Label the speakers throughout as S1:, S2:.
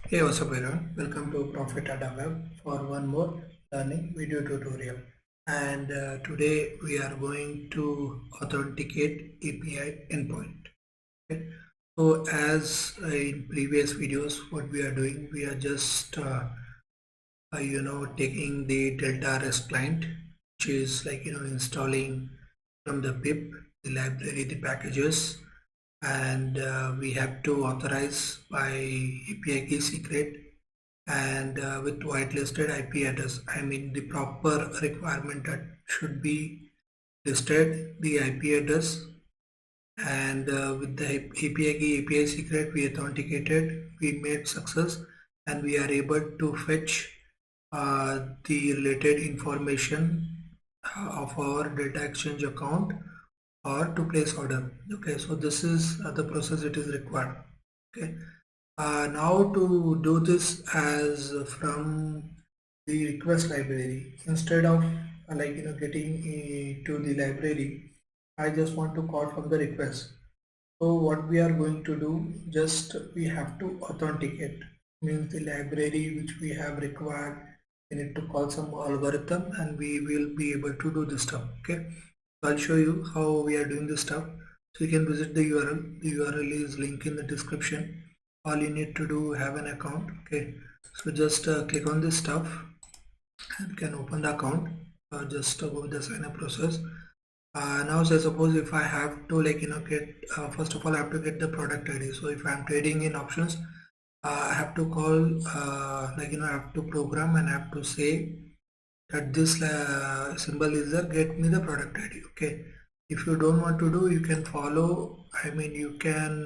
S1: Hey, what's up everyone? Welcome to Profit Data Web for one more learning video tutorial. And today we are going to authenticate API endpoint. Okay. So as in previous videos, what we are doing, we are just taking the Delta REST client, which is like installing from the pip the library, the packages, and we have to authorize by API key secret and with whitelisted IP address. I mean the proper requirement that should be listed the IP address, and with the API key API secret we authenticated, we made success, and we are able to fetch the related information of our data exchange account or to place order. Okay, so this is the process it is required. Okay, now to do this as from the request library, instead of getting to the library, I just want to call from the request. So what we are going to do, just we have to authenticate, means the library which we have required, we need to call some algorithm and we will be able to do this stuff. Okay, so I'll show you how we are doing this stuff. So you can visit the URL. The URL is linked in the description. All you need to do, have an account. Okay, so just click on this stuff and can open the account. Just go with the sign up process. Now say suppose if I have to get first of all I have to get the product ID. So if I'm trading in options, I have to call I have to program and I have to say that this symbol is there, get me the product ID. Okay, if you don't want to do, you can follow, I mean you can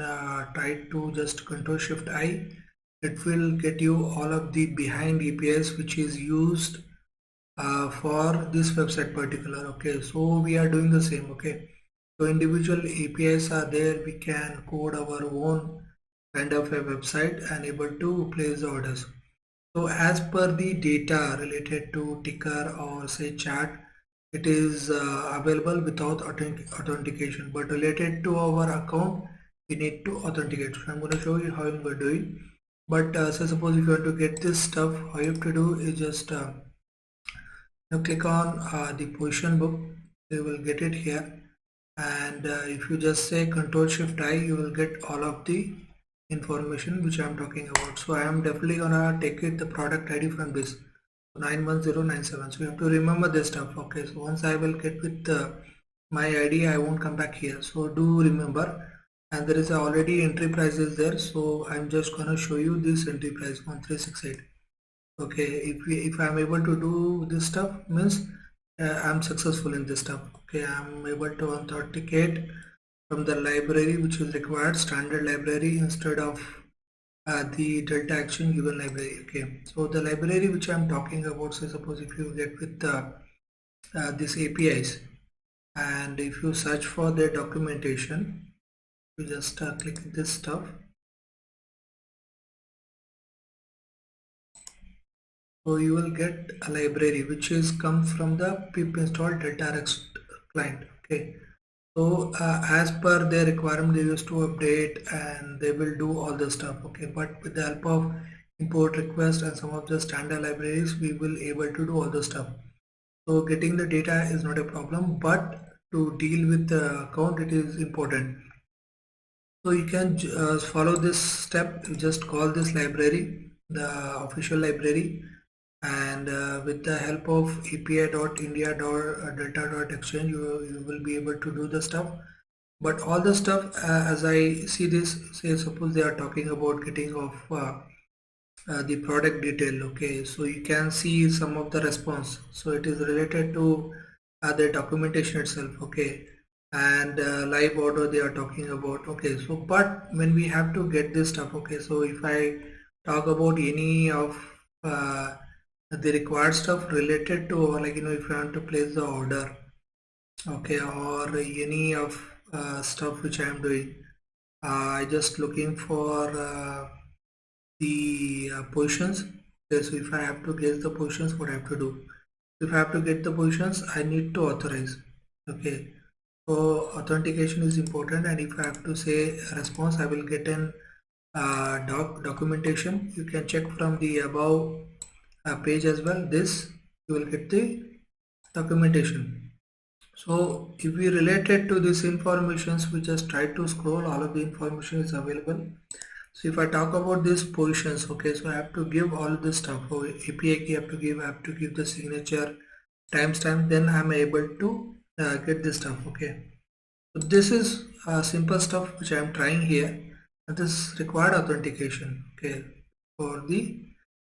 S1: try to just Control Shift I. It will get you all of the behind APIs which is used for this website particular. Okay, so we are doing the same. Okay, so individual APIs are there, we can code our own kind of a website and able to place the orders. So as per the data related to ticker or say chart, it is available without authentication, but related to our account we need to authenticate. So I'm going to show you how we're doing. But so suppose if you want to get this stuff, all you have to do is just now click on the position book. You will get it here, and if you just say Control Shift I, you will get all of the information which I am talking about. So I am definitely gonna take it the product ID from this 91097. So you have to remember this stuff. Okay, so once I will get with my ID, I won't come back here. So do remember, and there is already entry price is there. So I'm just gonna show you this entry price 1368. Okay, if I'm able to do this stuff means I'm successful in this stuff. Okay, I'm able to authenticate from the library which is required, standard library, instead of the delta action given library. Okay, so the library which I'm talking about, so suppose if you get with these APIs and if you search for their documentation, you just click this stuff. So you will get a library which is comes from the pip install delta REST client. Okay, so as per their requirement they used to update and they will do all the stuff. Okay, but with the help of import request and some of the standard libraries we will able to do all the stuff. So getting the data is not a problem, but to deal with the account it is important. So you can follow this step. You just call this library the official library, and with the help of api.india.delta.exchange you will be able to do the stuff. But all the stuff as I see this, say suppose they are talking about getting of the product detail. Okay, so you can see some of the response, so it is related to the documentation itself. Okay, and live order they are talking about. Okay, so but when we have to get this stuff, okay, so if I talk about any of the required stuff related to, or if you want to place the order, okay, or any of stuff which I am doing, I just looking for the positions. Okay, so if I have to guess the positions, what I have to do, if I have to get the positions, I need to authorize. Okay, so authentication is important, and if I have to say response, I will get an documentation. You can check from the above page as well. This you will get the documentation. So if we relate it to this informations, we just try to scroll. All of the information is available. So if I talk about these positions, okay, so I have to give all of this stuff. So API key I have to give the signature, timestamp, then I'm able to get this stuff. Okay, so this is simple stuff which I am trying here. And this required authentication, okay, for the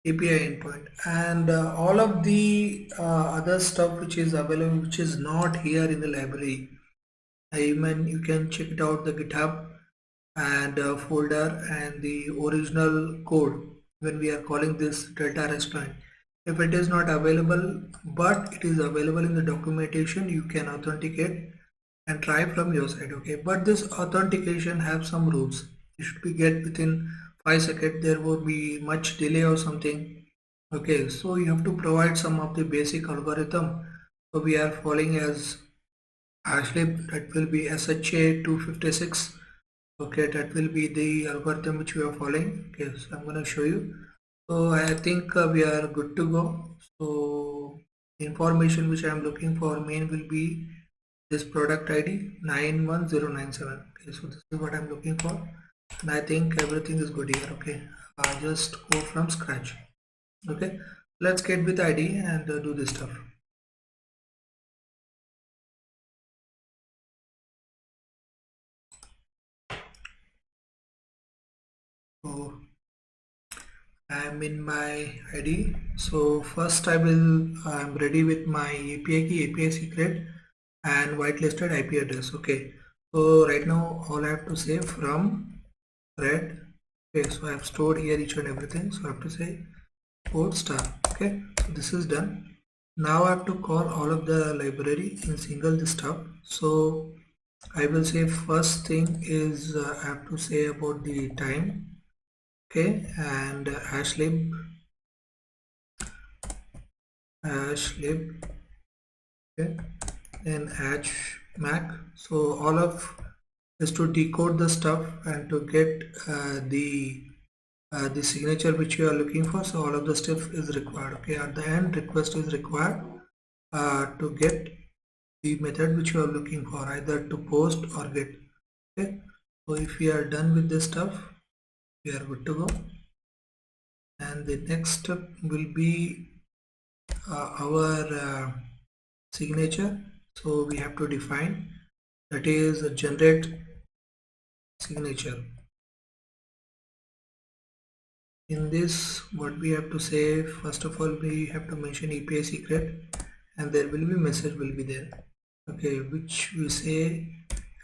S1: API endpoint, and all of the other stuff which is available, which is not here in the library. I mean, you can check it out the GitHub and folder and the original code when we are calling this delta restaurant. If it is not available but it is available in the documentation, you can authenticate and try from your side. Okay, but this authentication have some rules. It should be get within 5 seconds. There will be much delay or something. Okay, so you have to provide some of the basic algorithm. So we are following as actually that will be SHA 256. Okay, that will be the algorithm which we are following. Okay, so I'm going to show you. So I think we are good to go. So the information which I am looking for main will be this product ID 91097. Okay, so this is what I'm looking for, and I think everything is good here. Okay, I just go from scratch. Okay, let's get with ID and do this stuff. So I'm in my ID. So first I'm ready with my API key, API secret, and whitelisted IP address. Okay, so right now all I have to say from red. Okay, so I have stored here each and everything, so I have to say code star. Okay, so this is done. Now I have to call all of the library in single this stuff. So I will say first thing is I have to say about the time. Okay, and hashlib, okay, and mac. So all of is to decode the stuff and to get the signature which you are looking for. So all of the stuff is required. Okay, at the end request is required to get the method which you are looking for, either to post or get. Okay, so if we are done with this stuff, we are good to go. And the next step will be our signature. So we have to define, that is generate signature. In this, what we have to say, first of all, we have to mention API secret, and there will be message will be there. Okay, which we say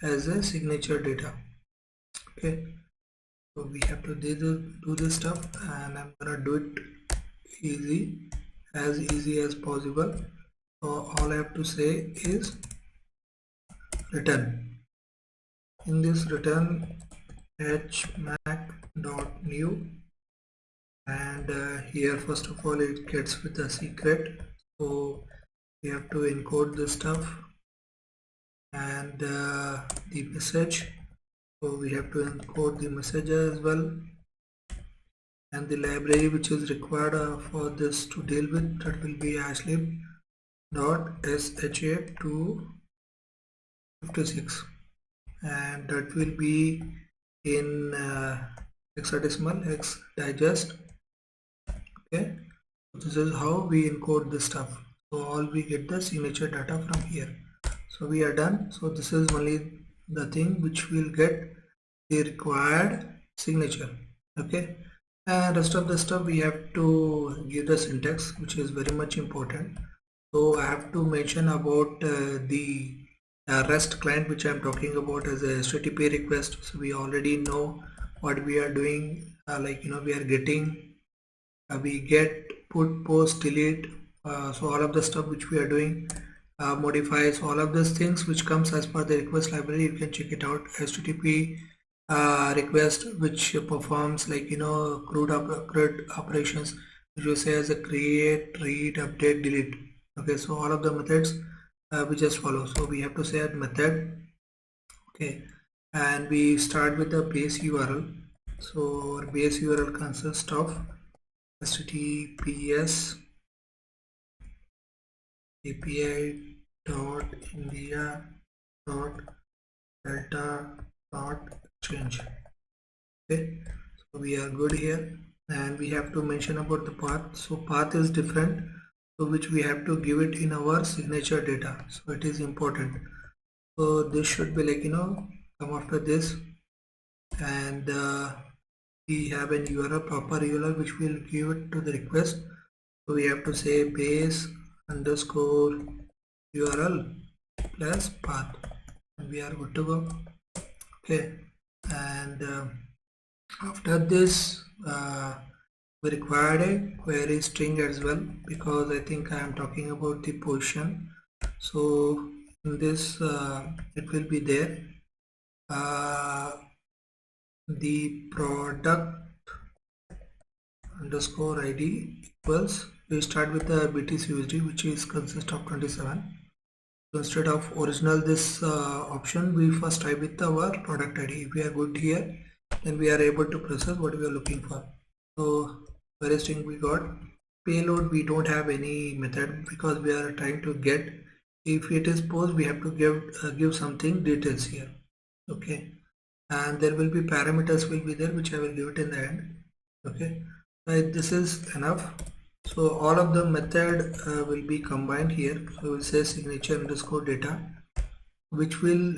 S1: as a signature data. Okay, so we have to do this stuff, and I'm gonna do it as easy as possible. So all I have to say is return. In this return hmac.new, and here first of all it gets with the secret, so we have to encode this stuff, and the message, so we have to encode the message as well, and the library which is required for this to deal with, that will be hashlib.sha256, and that will be in hexadecimal hex digest. Okay, so this is how we encode this stuff. So all we get the signature data from here. So we are done. So this is only the thing which will get the required signature. Okay, and rest of the stuff we have to give the syntax, which is very much important. So I have to mention about the REST client which I am talking about as a HTTP request. So we already know what we are doing, like we are getting, we get, put, post, delete, so all of the stuff which we are doing, modifies, all of those things which comes as per the request library. You can check it out. HTTP request which performs like CRUD operations, which we say as a create, read, update, delete. Okay, so all of the methods we just follow. So we have to say method. Okay, and we start with the base URL. So our base URL consists of https api.india.delta.exchange. Okay, so we are good here, and we have to mention about the path. So path is different, so which we have to give it in our signature data, so it is important. So this should be like come after this, and we have an URL, proper URL, which will give it to the request. So we have to say base underscore URL plus path, and we are good to go. Okay, and after this we required a query string as well, because I think I am talking about the position. So in this it will be there, the product underscore ID equals, we start with the BTC USD, which is consist of 27. So instead of original this option, we first try with our product ID. If we are good here, then we are able to process what we are looking for. So query string we got. Payload, we don't have any method, because we are trying to get, if it is post, we have to give something details here. Okay, and there will be parameters will be there, which I will give it in the end. Okay, right, this is enough. So all of the method will be combined here. So we'll say signature underscore data, which will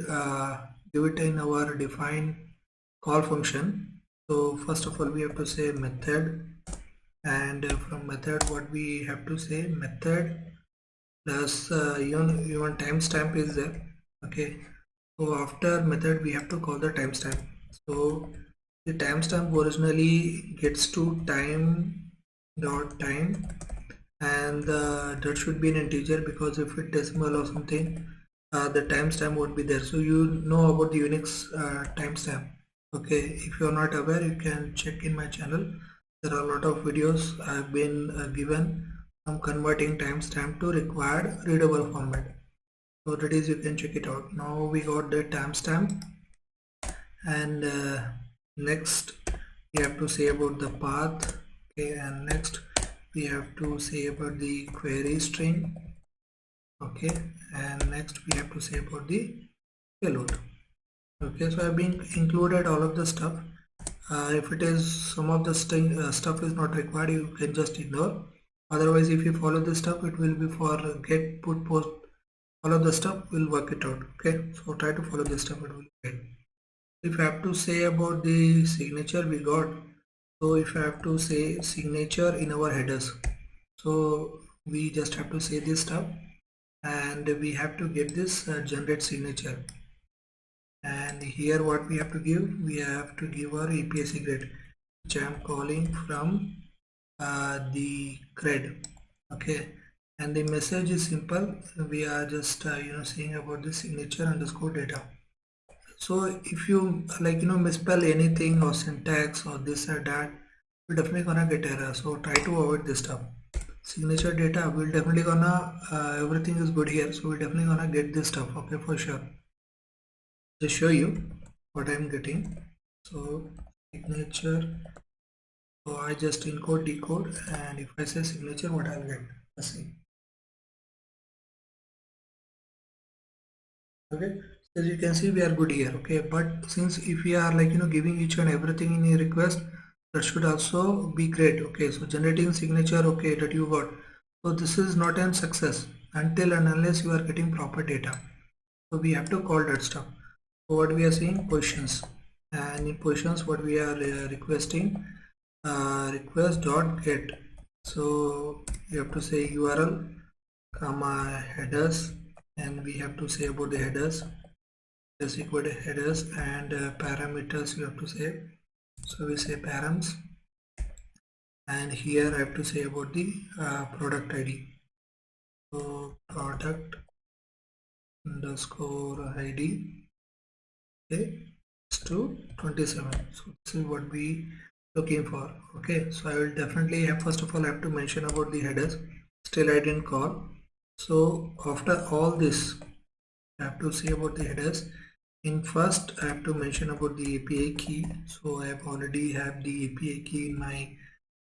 S1: give it in our define call function. So first of all, we have to say method, and from method what we have to say, method plus even timestamp is there. Okay, so after method we have to call the timestamp. So the timestamp originally gets to time dot time, and that should be an integer, because if it decimal or something, the timestamp won't be there. So you know about the Unix timestamp. Okay, if you are not aware, you can check in my channel. There are a lot of videos I've been given on converting timestamp to required readable format. So that is, you can check it out. Now we got the timestamp, and next we have to say about the path. Okay, and next we have to say about the query string. Okay, and next we have to say about the payload. Okay, so I've been included all of the stuff. If it is some of the stuff is not required, you can just ignore. Otherwise, if you follow this stuff, it will be for get, put, post, all of the stuff will work it out. Okay, so try to follow this stuff, it will be great. If I have to say about the signature we got, so if I have to say signature in our headers, so we just have to say this stuff, and we have to get this generate signature. And here what we have to give our API secret, which I am calling from the cred. Okay, and the message is simple. We are just saying about the signature underscore data. So if you misspell anything or syntax or this or that, you're definitely gonna get error. So try to avoid this stuff. Signature data, we'll definitely gonna everything is good here, so we're definitely gonna get this stuff. Okay, for sure. Just show you what I'm getting. So signature, so I just encode decode, and if I say signature, what I'll get? Let's see. Okay, as you can see, we are good here. Okay, but since if we are giving each and everything in a request, that should also be great. Okay, so generating signature, okay, that you got. So this is not a success until and unless you are getting proper data. So we have to call that stuff. So what we are saying, positions, and in positions what we are requesting, request dot get. So you have to say URL comma headers, and we have to say about the headers is equal to headers, and parameters you have to say. So we say params, and here I have to say about the product ID. So product underscore ID, okay, is to 27. So this is what we looking for. Okay, so I will definitely have, first of all I have to mention about the headers. Still I didn't call. So after all this, I have to say about the headers, In first, I have to mention about the API key. So I have already have the API key in my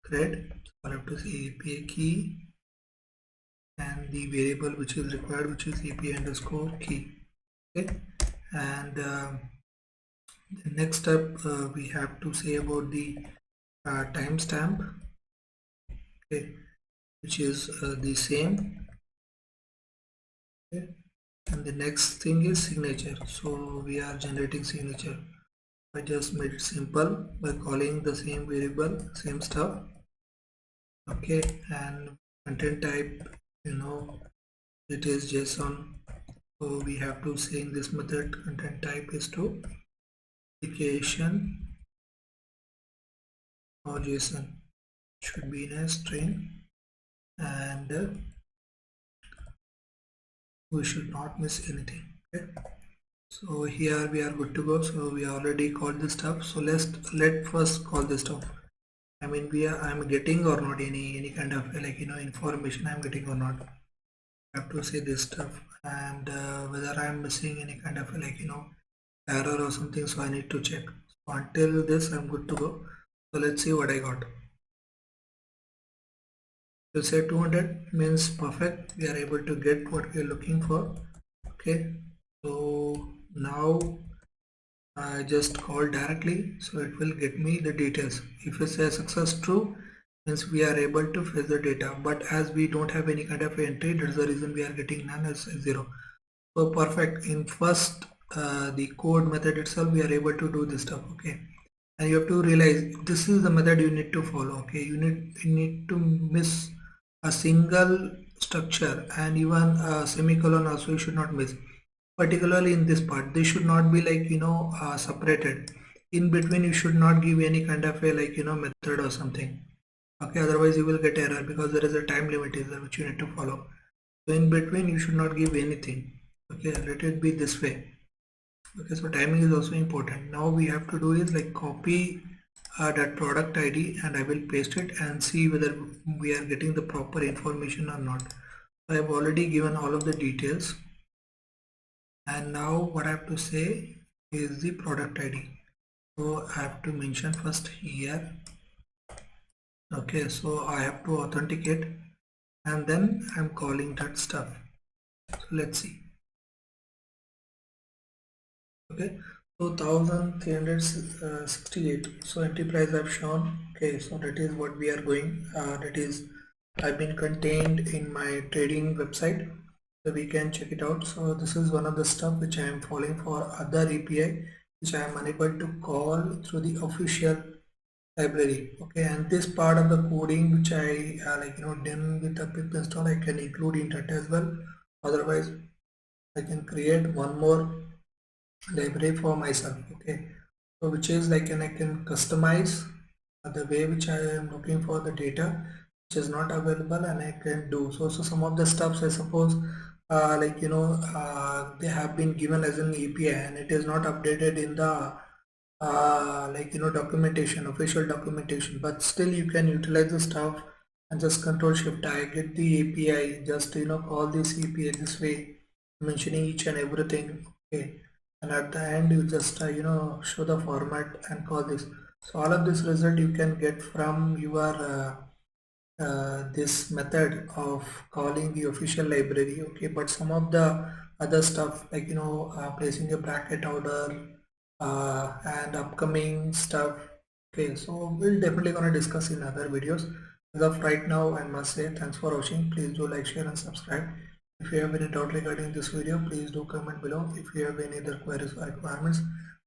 S1: thread. So I have to say API key and the variable which is required, which is API underscore key. Okay, and the next step we have to say about the timestamp. Okay, which is the same. Okay, and the next thing is signature. So we are generating signature. I just made it simple by calling the same variable, same stuff. Okay, and content type, it is JSON. So we have to say in this method content type is to application or JSON, should be in a string, and we should not miss anything. Okay, so here we are good to go. So we already called this stuff. So let first call this stuff. I mean, I'm getting or not any kind of information I'm getting or not. I have to say this stuff, and whether I'm missing any kind of error or something. So I need to check. So until this, I'm good to go. So let's see what I got. You say 200 means perfect. We are able to get what we are looking for. Okay. So now I just call directly, so it will get me the details. If it says success true, means we are able to fetch the data, but as we don't have any kind of entry, that's the reason we are getting none as 0. So perfect. In first the code method itself, we are able to do this stuff. Okay, and you have to realize this is the method you need to follow. Okay, you need to miss a single structure, and even a semicolon also you should not miss, particularly in this part. They should not be separated. In between you should not give any kind of a method or something. Okay, otherwise you will get error, because there is a time limit is there which you need to follow. So in between you should not give anything. Okay, let it be this way. Okay, so timing is also important. Now we have to do is like copy that product ID, and I will paste it and see whether we are getting the proper information or not. I have already given all of the details, and now what I have to say is the product ID. So I have to mention first here. Okay, so I have to authenticate, and then I'm calling that stuff. So let's see. Okay, so 1368. So enterprise I've shown. Okay, so that is what we are going. That is I've been contained in my trading website, so we can check it out. So this is one of the stuff which I am following for other API which I am unable to call through the official library. Okay, and this part of the coding which I done with the pip install, I can include in that as well. Otherwise I can create one more library for myself. Okay, so which is like, and I can customize the way which I am looking for the data which is not available, and I can do so some of the stuffs I suppose they have been given as an API and it is not updated in the documentation, official documentation, but still you can utilize the stuff and just control shift I get the API, just call this API this way, mentioning each and everything. Okay, and at the end you just show the format and call this. So all of this result you can get from your this method of calling the official library. Okay, but some of the other stuff like placing a bracket order and upcoming stuff. Okay, so we'll definitely gonna discuss in other videos. As of right now, I must say thanks for watching. Please do like, share and subscribe. If you have any doubt regarding this video, please do comment below. If you have any other queries or requirements,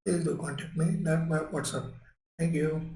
S1: please do contact me that by WhatsApp. Thank you.